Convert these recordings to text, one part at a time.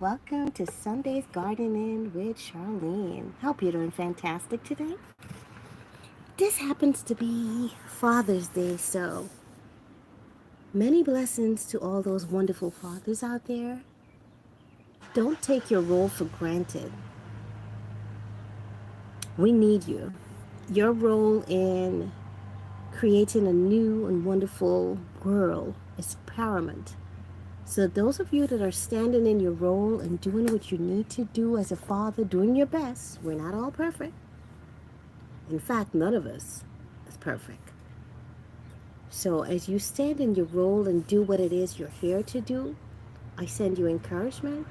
Welcome to Sunday's Gardening with Charlene. Hope you're doing fantastic today. This happens to be Father's Day, so many blessings to all those wonderful fathers out there. Don't take your role for granted. We need you. Your role in creating a new and wonderful world is paramount. So, those of you that are standing in your role and doing what you need to do as a father, doing your best, we're not all perfect. In fact, none of us is perfect. So, as you stand in your role and do what it is you're here to do, I send you encouragement.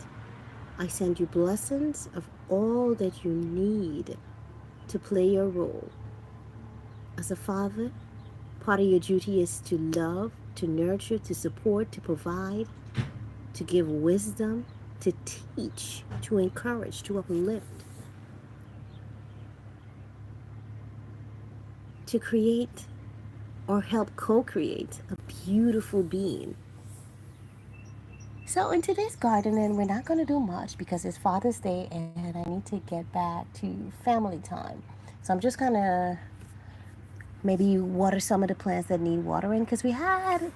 I send you blessings of all that you need to play your role. As a father, part of your duty is to love, to nurture, to support, to provide, to give wisdom, to teach, to encourage, to uplift, to create or help co-create a beautiful being. So in today's gardening, we're not going to do much because it's Father's Day and I need to get back to family time. So I'm just going to maybe water some of the plants that need watering because we had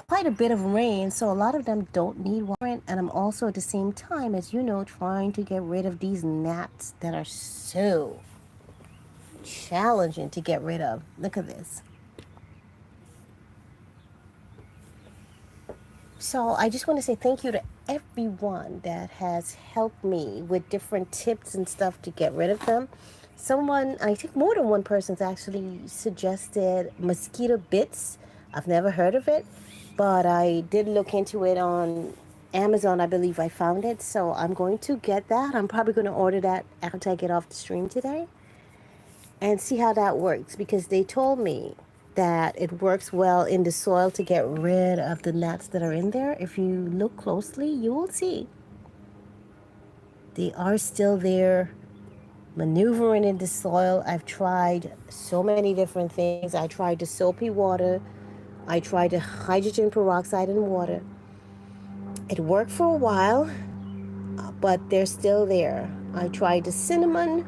quite a bit of rain, so a lot of them don't need watering. And I'm also at the same time, as you know, trying to get rid of these gnats that are so challenging to get rid of. Look at this. So I just want to say thank you to everyone that has helped me with different tips and stuff to get rid of them. Someone, I think more than one person's actually suggested Mosquito Bits. I've never heard of it, but I did look into it on Amazon. I believe I found it, so I'm going to get that. I'm probably going to order that after I get off the stream today and see how that works because they told me that it works well in the soil to get rid of the gnats that are in there. If you look closely, you will see they are still there maneuvering in the soil. I've tried so many different things. I tried the soapy water. I tried the hydrogen peroxide in water. It worked for a while, but they're still there. I tried the cinnamon.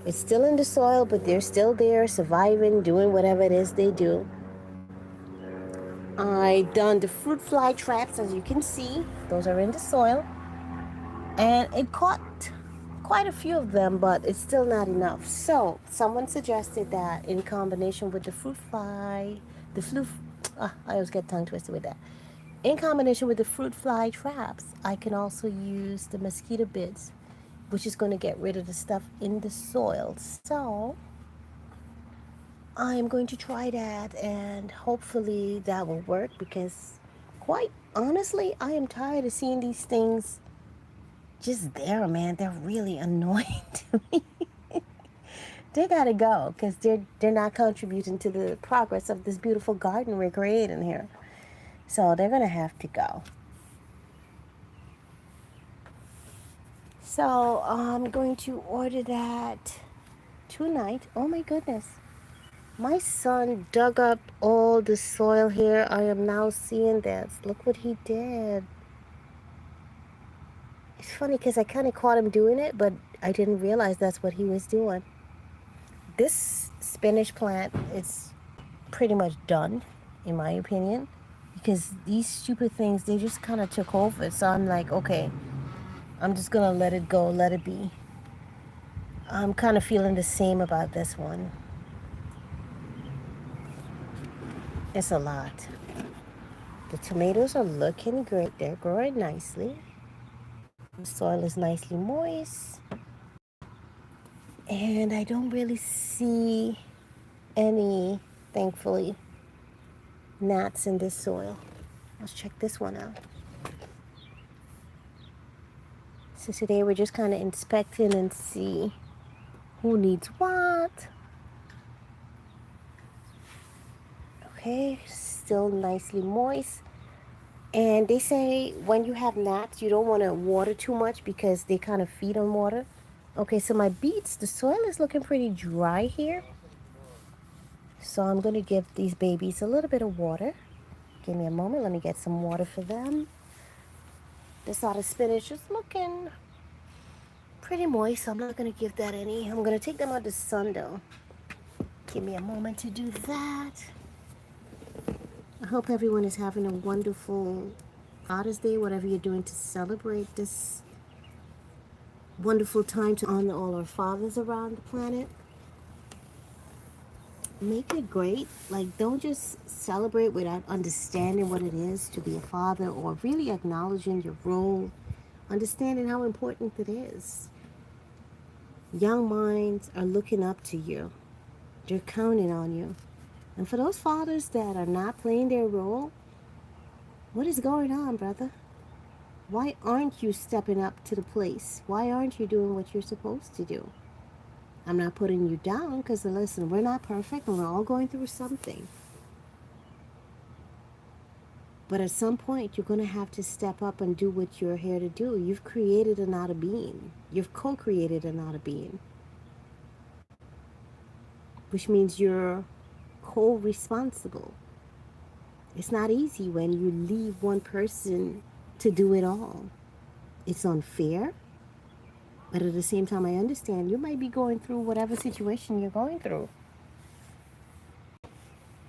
It's still in the soil, but they're still there, surviving, doing whatever it is they do. I done the fruit fly traps, as you can see. Those are in the soil. And it caught quite a few of them, but it's still not enough. So someone suggested that in combination with the fruit fly, I always get tongue twisted with that. In combination with the fruit fly traps, I can also use the mosquito bits, which is going to get rid of the stuff in the soil. So I'm going to try that and hopefully that will work because quite honestly, I am tired of seeing these things just there, man. They're really annoying to me. They gotta go because they're not contributing to the progress of this beautiful garden we're creating here. So they're gonna have to go. So I'm going to order that tonight. Oh my goodness. My son dug up all the soil here. I am now seeing this. Look what he did. It's funny because I kind of caught him doing it, but I didn't realize that's what he was doing. This spinach plant is pretty much done, in my opinion, because these stupid things, they just kind of took over. So I'm like, okay, I'm just going to let it go, let it be. I'm kind of feeling the same about this one. It's a lot. The tomatoes are looking great. They're growing nicely. The soil is nicely moist. And I don't really see any, thankfully, gnats in this soil. Let's check this one out. So today we're just kind of inspecting and see who needs what. Okay, still nicely moist. And they say when you have gnats, you don't want to water too much because they kind of feed on water. Okay, so my beets, the soil is looking pretty dry here. So I'm going to give these babies a little bit of water. Give me a moment. Let me get some water for them. This side of spinach is looking pretty moist, so I'm not going to give that any. I'm going to take them out the sun though. Give me a moment to do that. I hope everyone is having a wonderful Father's Day, whatever you're doing to celebrate this wonderful time to honor all our fathers around the planet. Make it great. Like, don't just celebrate without understanding what it is to be a father or really acknowledging your role, understanding how important it is. Young minds are looking up to you, they're counting on you. And for those fathers that are not playing their role, what is going on, brother? Why aren't you stepping up to the place? Why aren't you doing what you're supposed to do? I'm not putting you down because, listen, we're not perfect and we're all going through something. But at some point, you're going to have to step up and do what you're here to do. You've created another being. You've co-created another being. Which means you're co-responsible. It's not easy when you leave one person to do it all. It's unfair. But at the same time, I understand you might be going through whatever situation you're going through.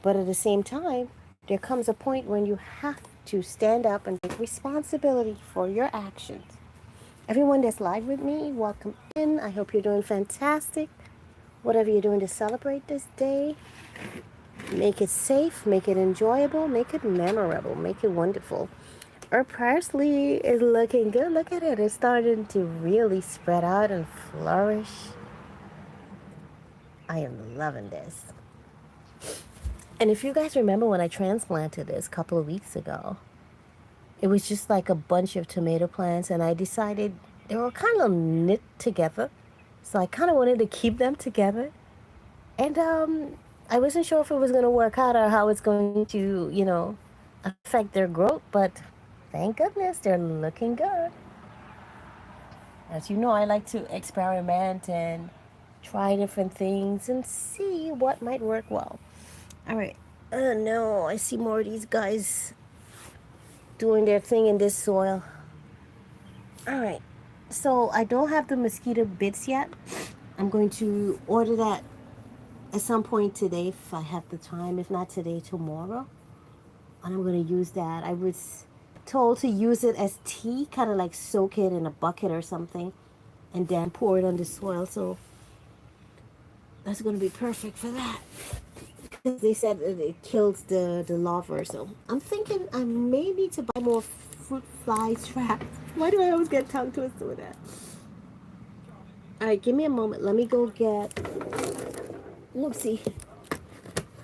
But at the same time, there comes a point when you have to stand up and take responsibility for your actions. Everyone that's live with me, welcome in. I hope you're doing fantastic. Whatever you're doing to celebrate this day, make it safe, make it enjoyable, make it memorable, make it wonderful. Our parsley is looking good. Look at it. It's starting to really spread out and flourish. I am loving this. And if you guys remember when I transplanted this a couple of weeks ago, it was just like a bunch of tomato plants, and I decided they were kind of knit together. So I kind of wanted to keep them together. And I wasn't sure if it was going to work out or how it's going to, affect their growth. But thank goodness they're looking good. As you know, I like to experiment and try different things and see what might work well. All right. Oh no, I see more of these guys doing their thing in this soil. All right. So I don't have the mosquito bits yet. I'm going to order that at some point today if I have the time. If not today, tomorrow. And I'm going to use that. I was told to use it as tea, kind of like soak it in a bucket or something, and then pour it on the soil. So that's going to be perfect for that. Because they said it kills the larvae. So I'm thinking I may need to buy more fruit fly traps. Why do I always get tongue twisted with that? All right, give me a moment. Let me go get... Whoopsie.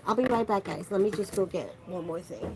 I'll be right back, guys. Let me just go get one more thing.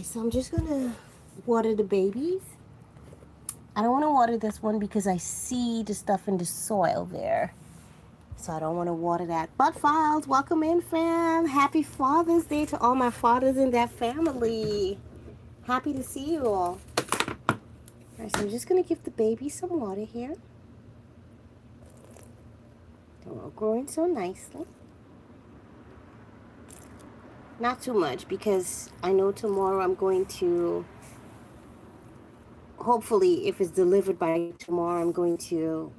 Alright, so I'm just gonna water the babies. I don't want to water this one because I see the stuff in the soil there. So I don't want to water that. But Files, welcome in, fam. Happy Father's Day to all my fathers in that family. Happy to see you all. Alright, so I'm just going to give the baby some water here. They're all growing so nicely. Not too much because I know tomorrow I'm going to, hopefully if it's delivered by tomorrow, I'm going to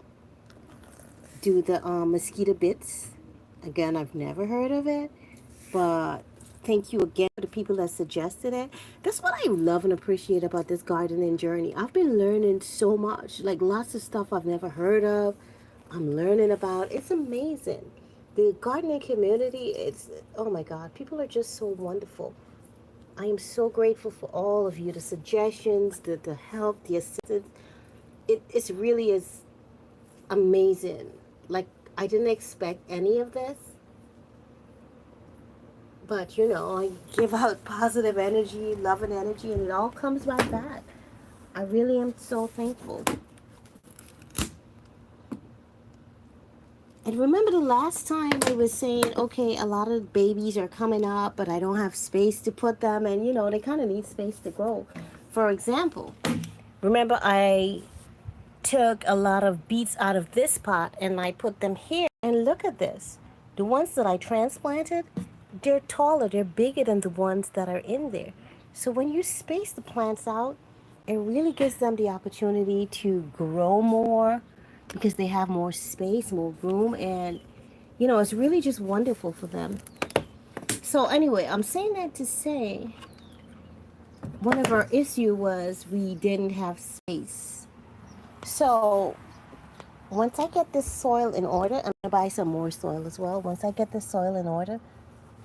do the Mosquito Bits. Again, I've never heard of it, but thank you again for the people that suggested it. That's what I love and appreciate about this gardening journey. I've been learning so much, like lots of stuff I've never heard of. I'm learning about. It's amazing. The gardening community, it's, oh my God, people are just so wonderful. I am so grateful for all of you, the suggestions, the help, the assistance. It's really is amazing. Like, I didn't expect any of this. But, you know, I give out positive energy, love and energy, and it all comes right back. I really am so thankful. And remember the last time I was saying, okay, a lot of babies are coming up, but I don't have space to put them, and, you know, they kind of need space to grow. For example, remember I took a lot of beets out of this pot and I put them here, and look at this. The ones that I transplanted, they're taller, they're bigger than the ones that are in there. So when you space the plants out, it really gives them the opportunity to grow more because they have more space, more room, and you know, it's really just wonderful for them. So anyway, I'm saying that to say one of our issue was we didn't have space. So once I get this soil in order, I'm going to buy some more soil as well. Once I get this soil in order,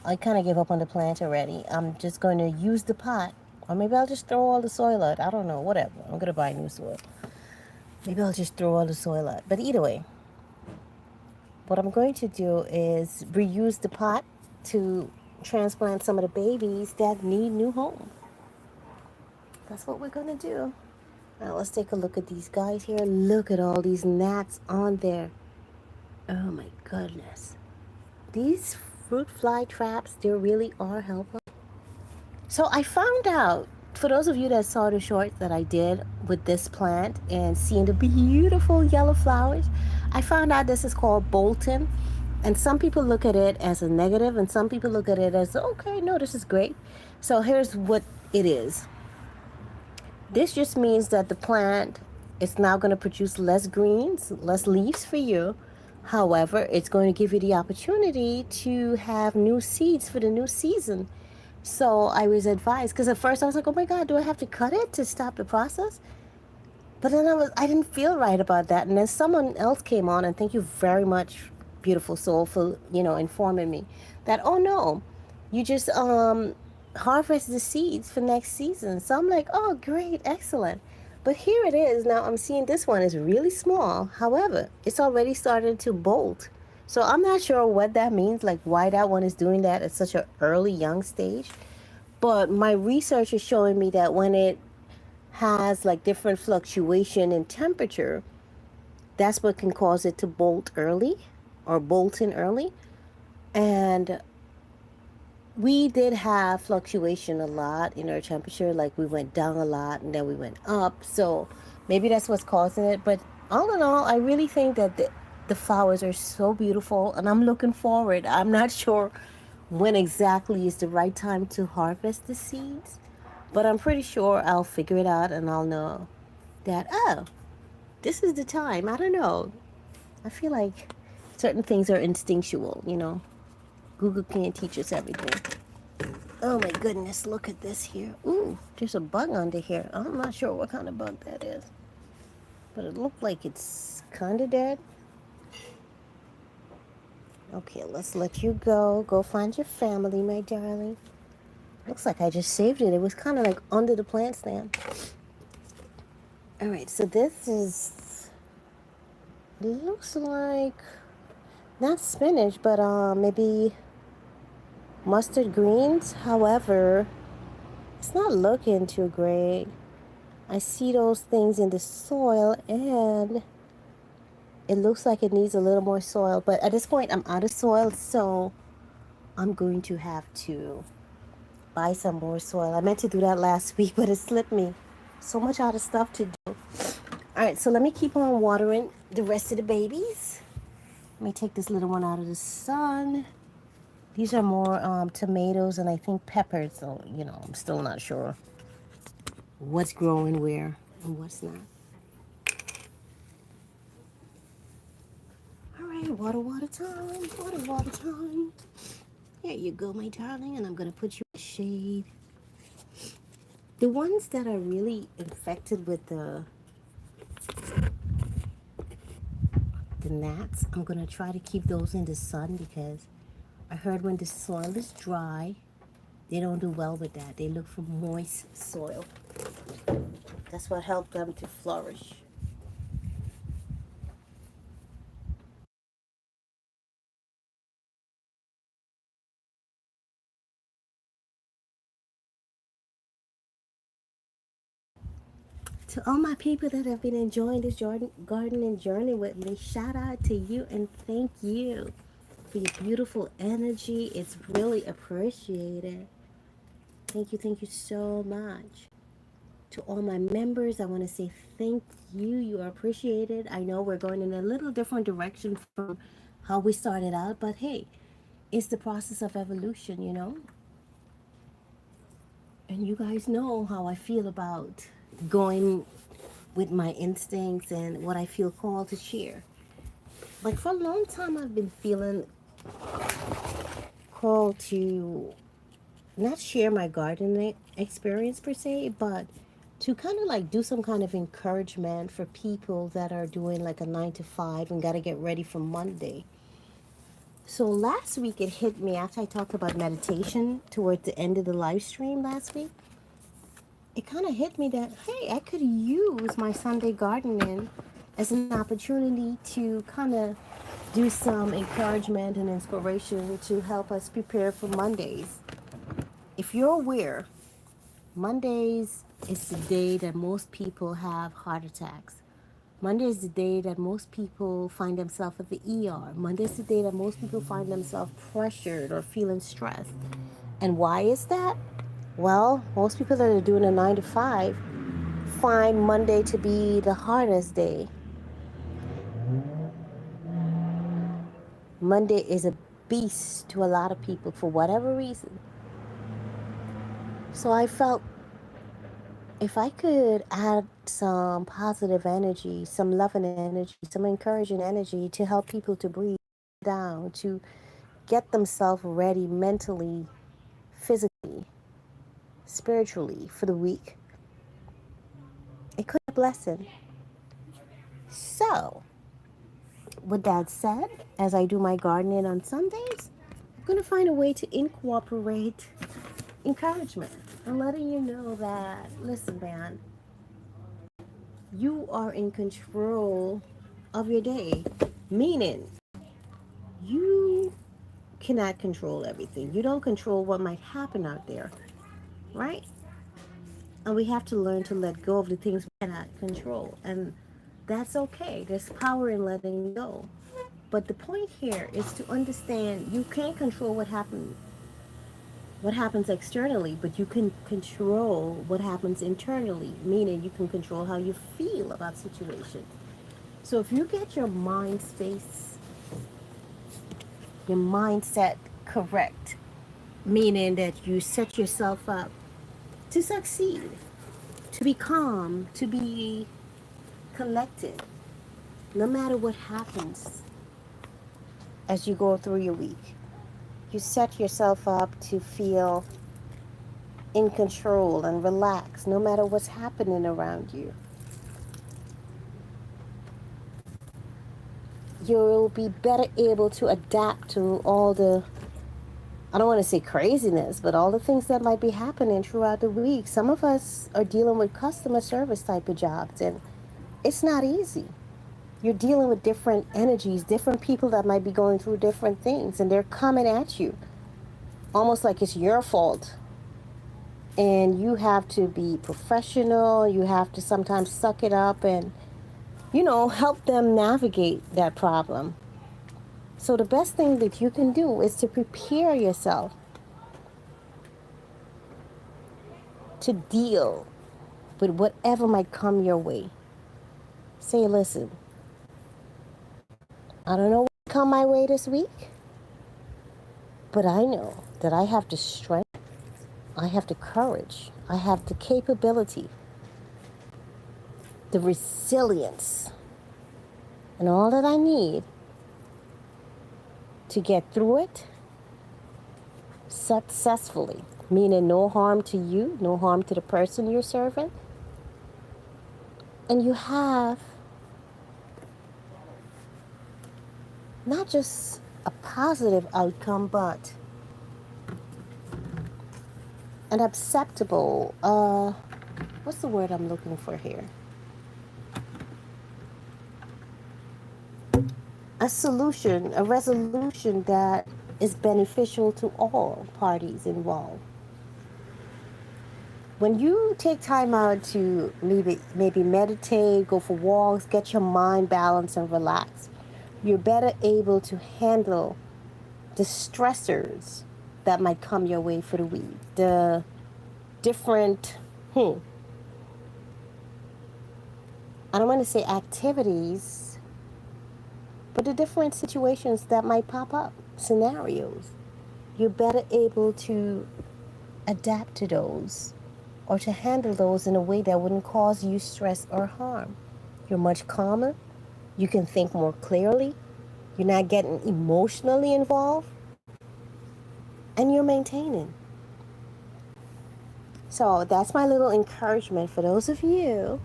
I kind of give up on the plant already. I'm just going to use the pot. Or maybe I'll just throw all the soil out. I don't know, whatever. I'm going to buy new soil. Maybe I'll just throw all the soil out. But either way, what I'm going to do is reuse the pot to transplant some of the babies that need new homes. That's what we're going to do. Now let's take a look at these guys here. Look at all these gnats on there. Oh my goodness. These fruit fly traps, they really are helpful. So I found out, for those of you that saw the shorts that I did with this plant and seeing the beautiful yellow flowers, I found out this is called Bolton. And some people look at it as a negative and some people look at it as, okay, no, this is great. So here's what it is. This just means that the plant is now going to produce less greens, less leaves for you. However, it's going to give you the opportunity to have new seeds for the new season. So I was advised, because at first I was like, oh my God, do I have to cut it to stop the process? But then I didn't feel right about that. And then someone else came on, and thank you very much, beautiful soul, for, you know, informing me that, oh no, you just harvest the seeds for next season. So I'm like, oh great, excellent. But here it is. Now I'm seeing this one is really small. However, it's already started to bolt. So I'm not sure what that means, like why that one is doing that at such an early young stage. But my research is showing me that when it has like different fluctuation in temperature, that's what can cause it to bolt early or bolt in early. And we did have fluctuation a lot in our temperature, like we went down a lot and then we went up. So maybe that's what's causing it. But all in all, I really think that the flowers are so beautiful and I'm looking forward. I'm not sure when exactly is the right time to harvest the seeds, but I'm pretty sure I'll figure it out and I'll know that, oh, this is the time. I don't know. I feel like certain things are instinctual, you know. Google can't teach us everything. Oh my goodness, look at this here. Ooh, there's a bug under here. I'm not sure what kind of bug that is. But it looked like it's kind of dead. Okay, let's let you go. Go find your family, my darling. Looks like I just saved it. It was kind of like under the plant stand. Alright, so this is... It looks like... Not spinach, but maybe... mustard greens. However, It's not looking too great. I see those things in the soil and it looks like it needs a little more soil. But at this point, I'm out of soil, so I'm going to have to buy some more soil. I meant to do that last week, but it slipped me. So much other stuff to do. All right, so let me keep on watering the rest of the babies. Let me take this little one out of the sun. These are more tomatoes and I think peppers. So, I'm still not sure what's growing where and what's not. All right, water time, water time. Here you go, my darling, and I'm going to put you in the shade. The ones that are really infected with the gnats, I'm going to try to keep those in the sun because I heard when the soil is dry, they don't do well with that. They look for moist soil. That's what helped them to flourish. To all my people that have been enjoying this gardening journey with me, shout out to you and thank you for your beautiful energy. It's really appreciated. Thank you so much. To all my members, I want to say thank you. You are appreciated. I know we're going in a little different direction from how we started out, but hey, it's the process of evolution. And you guys know how I feel about going with my instincts and what I feel called to share. Like for a long time, I've been feeling called to not share my gardening experience per se, but to kind of like do some kind of encouragement for people that are doing like a 9 to 5 and got to get ready for Monday. So last week it hit me after I talked about meditation towards the end of the live stream last week. It kind of hit me that, hey, I could use my Sunday gardening as an opportunity to kind of do some encouragement and inspiration to help us prepare for Mondays. If you're aware, Mondays is the day that most people have heart attacks. Monday is the day that most people find themselves at the ER. Monday is the day that most people find themselves pressured or feeling stressed. And why is that? Well, most people that are doing a 9 to 5 find Monday to be the hardest day. Monday is a beast to a lot of people for whatever reason. So I felt if I could add some positive energy, some loving energy, some encouraging energy to help people to breathe down, to get themselves ready mentally, physically, spiritually for the week, it could be a blessing. So, with that said, as I do my gardening on Sundays, I'm going to find a way to incorporate encouragement and letting you know that, listen, man, you are in control of your day. Meaning, you cannot control everything. You don't control what might happen out there, right? And we have to learn to let go of the things we cannot control. And that's okay. There's power in letting go. But the point here is to understand you can't control what happens externally, but you can control what happens internally, meaning you can control how you feel about situations. So if you get your mindset correct, meaning that you set yourself up to succeed, to be calm, to be collected, no matter what happens as you go through your week. You set yourself up to feel in control and relaxed no matter what's happening around you. You'll be better able to adapt to all the, I don't want to say craziness, but all the things that might be happening throughout the week. Some of us are dealing with customer service type of jobs, and it's not easy. You're dealing with different energies, different people that might be going through different things, and they're coming at you almost like it's your fault And you have to be professional. You have to sometimes suck it up and, help them navigate that problem. So the best thing that you can do is to prepare yourself to deal with whatever might come your way. Say, listen, I don't know what come my way this week, but I know that I have the strength, I have the courage, I have the capability, the resilience, and all that I need to get through it successfully. Meaning no harm to you, no harm to the person you're serving. And you have not just a positive outcome, but an acceptable, what's the word I'm looking for here? A solution, a resolution that is beneficial to all parties involved. When you take time out to maybe meditate, go for walks, get your mind balanced and relaxed, you're better able to handle the stressors that might come your way for the week, the different, I don't want to say activities, but the different situations that might pop up, scenarios. You're better able to adapt to those or to handle those in a way that wouldn't cause you stress or harm. You're much calmer. You can think more clearly. You're not getting emotionally involved. And you're maintaining. So that's my little encouragement for those of you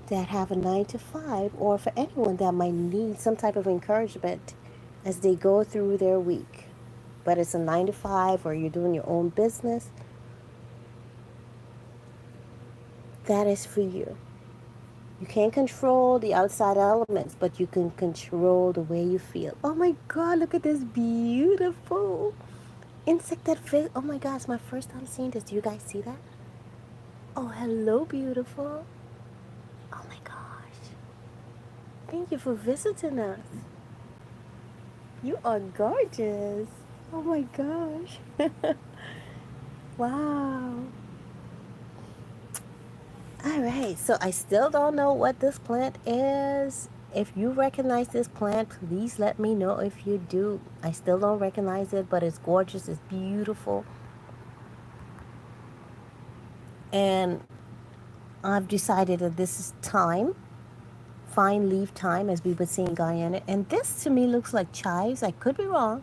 that have a 9 to 5, or for anyone that might need some type of encouragement as they go through their week. Whether it's a 9 to 5 or you're doing your own business, that is for you. You can't control the outside elements, but you can control the way you feel. Oh my God, look at this beautiful insect that fit. Oh my God, it's my first time seeing this. Do you guys see that? Oh, hello, beautiful. Oh my gosh. Thank you for visiting us. You are gorgeous. Oh my gosh. Wow. All right, so I still don't know what this plant is. If you recognize this plant, please let me know if you do. I still don't recognize it, but it's gorgeous. It's beautiful. And I've decided that this is time, fine leaf time, as we would say in Guyana. And this to me looks like chives. I could be wrong.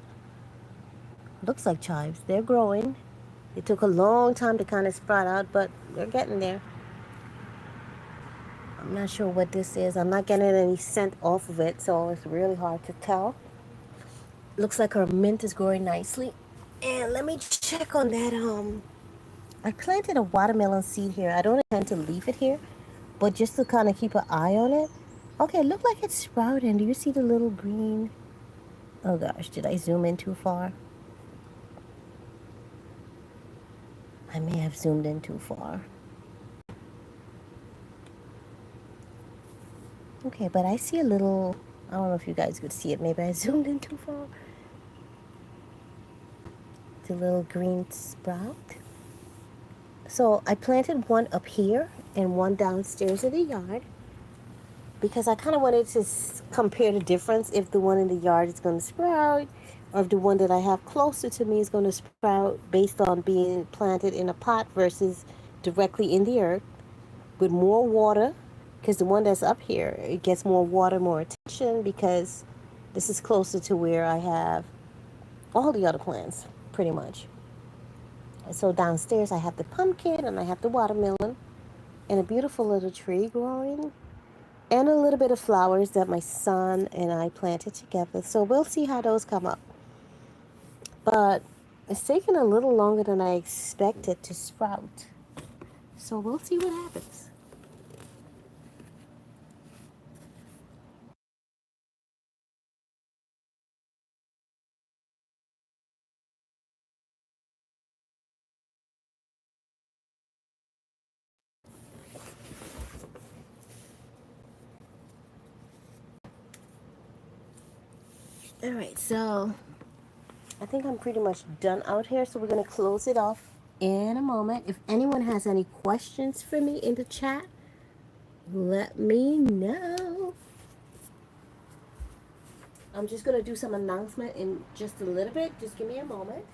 Looks like chives. They're growing. It took a long time to kind of sprout out, but they're getting there. I'm not sure what this is. I'm not getting any scent off of it, so it's really hard to tell. Looks like our mint is growing nicely. And let me check on that. I planted a watermelon seed here. I don't intend to leave it here, but just to kind of keep an eye on it. Okay, it looked like it's sprouting. Do you see the little green? Oh gosh, did I zoom in too far? I may have zoomed in too far. Okay, but I see a little, I don't know if you guys could see it. Maybe I zoomed in too far. The little green sprout. So I planted one up here and one downstairs in the yard because I kind of wanted to compare the difference if the one in the yard is going to sprout or if the one that I have closer to me is going to sprout based on being planted in a pot versus directly in the earth with more water, because the one that's up here, it gets more water, more attention, because this is closer to where I have all the other plants pretty much. And so downstairs I have the pumpkin and I have the watermelon and a beautiful little tree growing and a little bit of flowers that my son and I planted together. So we'll see how those come up. But it's taken a little longer than I expected to sprout. So we'll see what happens. All right, so I think I'm pretty much done out here, so we're going to close it off in a moment. If anyone has any questions for me in the chat, let me know. I'm just going to do some announcement in just a little bit. Just give me a moment.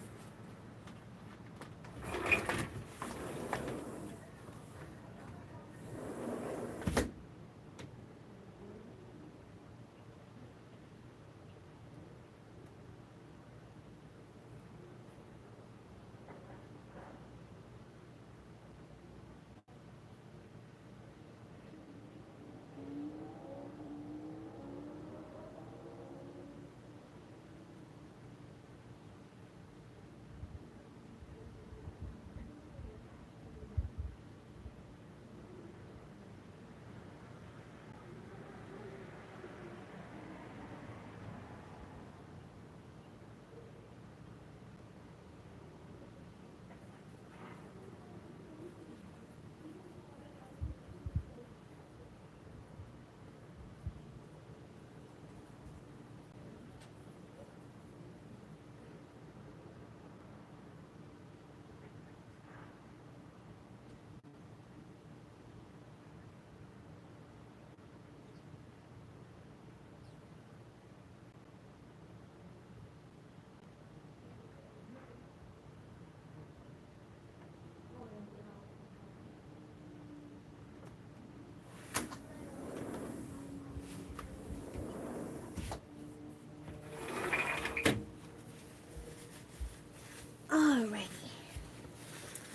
Alrighty.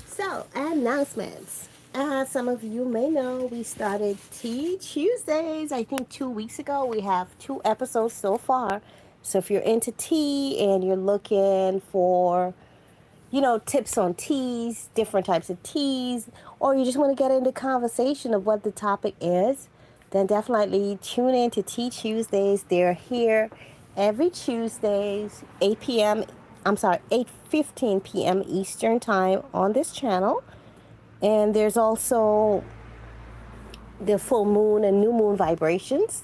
So, announcements. As some of you may know, we started Tea Tuesdays. I think 2 weeks ago. We have 2 episodes so far. So, if you're into tea and you're looking for, tips on teas, different types of teas, or you just want to get into conversation of what the topic is, then definitely tune in to Tea Tuesdays. They're here every Tuesdays, 8 p.m. I'm sorry, 8:15 p.m. Eastern Time on this channel. And there's also the full moon and new moon vibrations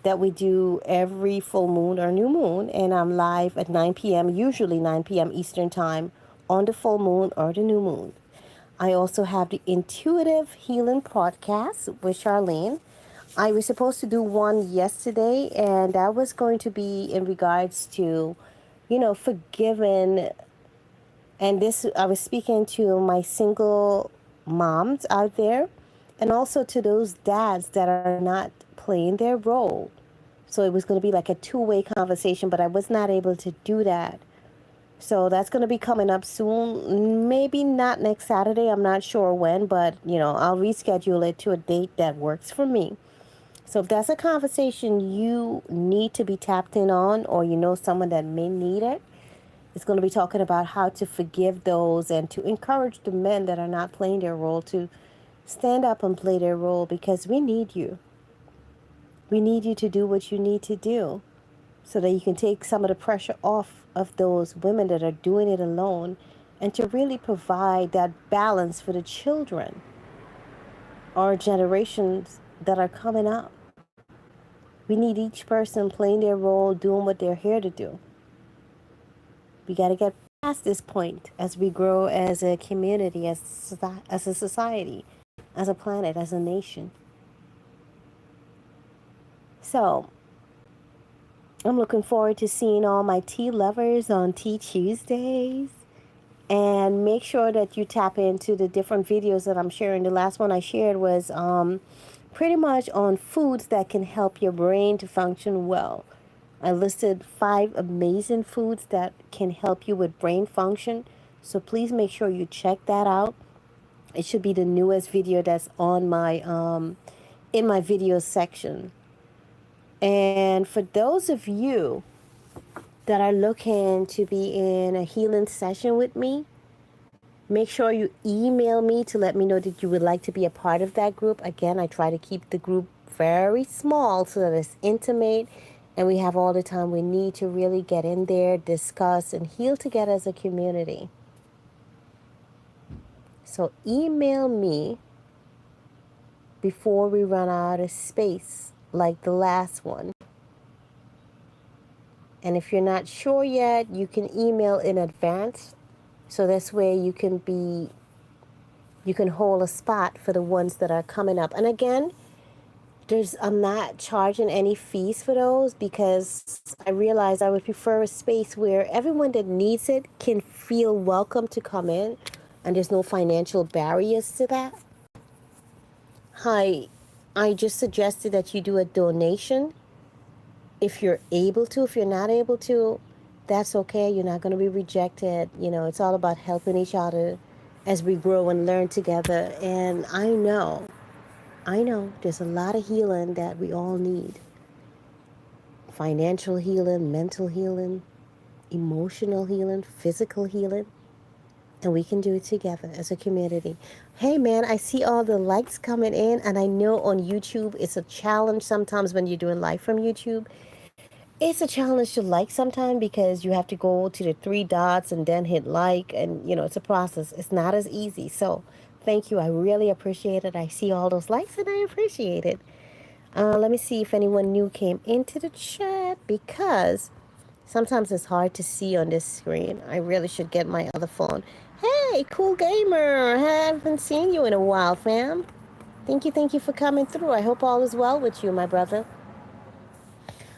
that we do every full moon or new moon. And I'm live at 9 p.m., usually 9 p.m. Eastern Time on the full moon or the new moon. I also have the Intuitive Healing Podcast with Charlene. I was supposed to do one yesterday, and that was going to be in regards to, forgiving. And this, I was speaking to my single moms out there, and also to those dads that are not playing their role. So it was going to be like a two-way conversation, but I was not able to do that. So that's going to be coming up soon. Maybe not next Saturday. I'm not sure when, but I'll reschedule it to a date that works for me. So if that's a conversation you need to be tapped in on, or someone that may need it, it's going to be talking about how to forgive those and to encourage the men that are not playing their role to stand up and play their role, because we need you. We need you to do what you need to do so that you can take some of the pressure off of those women that are doing it alone, and to really provide that balance for the children or generations that are coming up. We need each person playing their role, doing what they're here to do. We got to get past this point as we grow as a community, as a society, as a planet, as a nation. So, I'm looking forward to seeing all my tea lovers on Tea Tuesdays. And make sure that you tap into the different videos that I'm sharing. The last one I shared was pretty much on foods that can help your brain to function well. I listed 5 amazing foods that can help you with brain function. So please make sure you check that out. It should be the newest video that's on my in my video section. And for those of you that are looking to be in a healing session with me, make sure you email me to let me know that you would like to be a part of that group. Again, I try to keep the group very small so that it's intimate and we have all the time we need to really get in there, discuss, and heal together as a community. So email me before we run out of space, like the last one. And if you're not sure yet, you can email in advance. So this way you can hold a spot for the ones that are coming up. And again, I'm not charging any fees for those because I realized I would prefer a space where everyone that needs it can feel welcome to come in and there's no financial barriers to that. Hi, I just suggested that you do a donation if you're able to. If you're not able to, that's okay. You're not going to be rejected. It's all about helping each other as we grow and learn together. And I know there's a lot of healing that we all need: financial healing, mental healing, emotional healing, physical healing. And we can do it together as a community. Hey man, I see all the likes coming in, and I know on YouTube it's a challenge sometimes when you're doing live from YouTube. It's a challenge to like sometimes because you have to go to the three dots and then hit like, and it's a process. It's not as easy. So thank you. I really appreciate it. I see all those likes and I appreciate it. Let me see if anyone new came into the chat because sometimes it's hard to see on this screen. I really should get my other phone. Hey, cool gamer. Haven't seen you in a while, fam. Thank you for coming through. I hope all is well with you, my brother.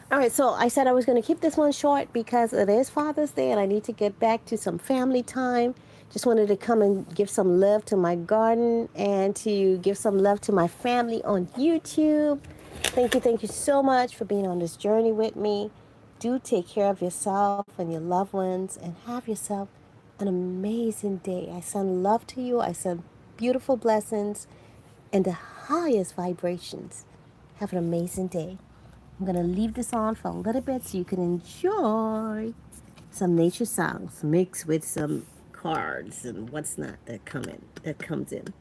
All right, so I said I was going to keep this one short because it is Father's Day and I need to get back to some family time. Just wanted to come and give some love to my garden and to give some love to my family on YouTube. Thank you so much for being on this journey with me. Do take care of yourself and your loved ones and have yourself an amazing day. I send love to you. I send beautiful blessings and the highest vibrations. Have an amazing day. I'm going to leave this on for a little bit so you can enjoy some nature sounds mixed with some cards and what's not that comes in.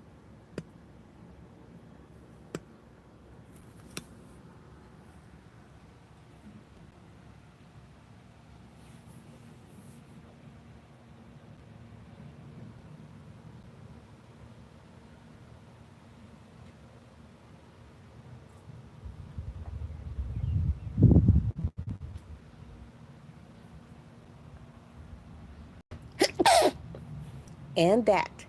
And that.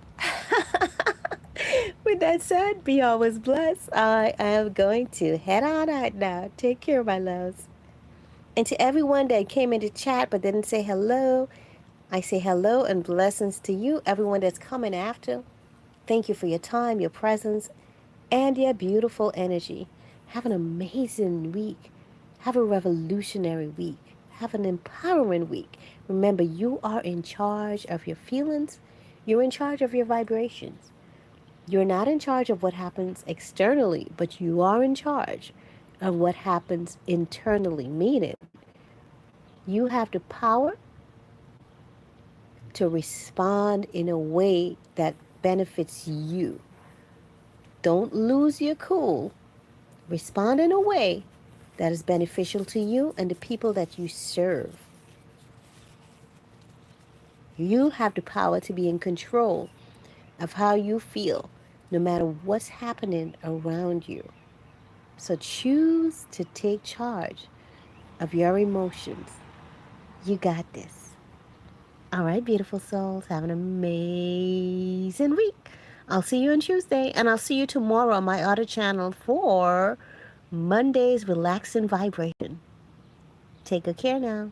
With that said, be always blessed. I am going to head on out now. Take care, my loves. And to everyone that came into chat but didn't say hello, I say hello and blessings to you, everyone that's coming after. Thank you for your time, your presence, and your beautiful energy. Have an amazing week. Have a revolutionary week. Have an empowering week. Remember, you are in charge of your feelings. You're in charge of your vibrations. You're not in charge of what happens externally, but you are in charge of what happens internally, meaning you have the power to respond in a way that benefits you. Don't lose your cool. Respond in a way that is beneficial to you and the people that you serve. You have the power to be in control of how you feel, no matter what's happening around you. So choose to take charge of your emotions. You got this. All right, beautiful souls, have an amazing week. I'll see you on Tuesday, and I'll see you tomorrow on my other channel for Monday's Relaxing Vibration. Take good care now.